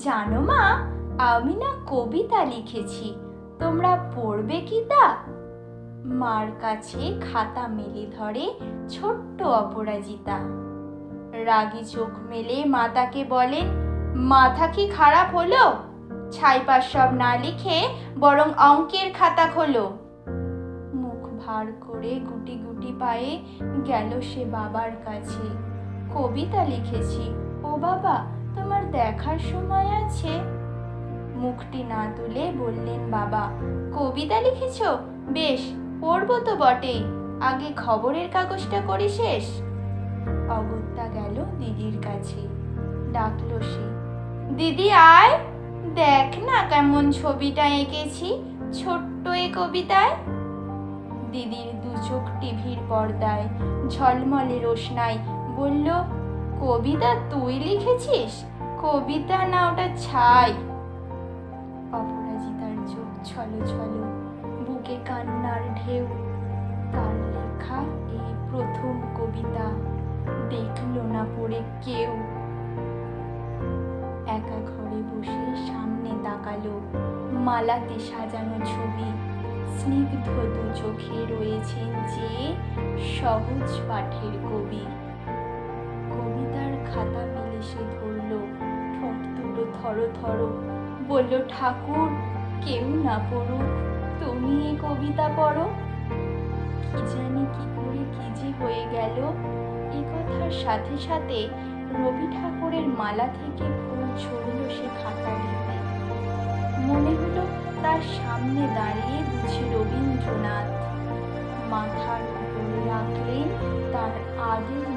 জানো মা, আমি না কবিতা লিখেছি, তোমরা পড়বে কি তা? মার কাছে খাতা মেলে ধরে ছোট্ট অপরাজিতা। রাগী চোখ মেলে মাতাকে বলেন, মাথা কি খারাপ হলো? ছাইপাশ সব না লিখে বরং অঙ্কের খাতা খোলো। মুখ ভার করে গুটি গুটি পায়ে গেল সে বাবার কাছে। কবিতা লিখেছি, ও বাবা তোমার দেখার সময় আছে? মুখটি না তুলে বললেন বাবা, কবিতা লিখেছ? বেশ, পড়বো তো বটেই, আগে খবরের কাগজটা করি শেষ। অগত্যা গেল দিদির কাছে। ডাকলো সে, দিদি আয়, দেখ না কেমন ছবিটা এঁকেছি ছোট্ট এ কবিতায়। দিদির দু চোখ টিভির পর্দায় ঝলমলে রোশনাই, বলল, কবিতা তুই লিখেছিস? কবিতা না, ওটা ছাই। অপরাজিতার চোখ ছলো ছলো, বুকে কান্নার ঢেউ। তার লেখা এই প্রথম কবিতা দেখলো না পড়ে কেউ। একা ঘরে বসে সামনে তাকালো মালাতে সাজানো ছবি। স্নিগ্ধ দু চোখে রয়েছেন যে সহজ পাঠের কবি। কবিতার খাতা মেলে সে ধরলো, ঠোঁট দুটো থরো থরো, বলল, ঠাকুর কেউ না পড়ুক, তুমি এ কবিতা পড়ো। কি জানি কি করে কি যে হয়ে গেল। এ কথার সাথে সাথে রবি ঠাকুরের মালা থেকে ফুল ছড়ল সে খাতা দিতে। মনে হলো তার সামনে দাঁড়িয়ে বুঝি রবীন্দ্রনাথ। মাথার উপরে রাখলেন তার আদির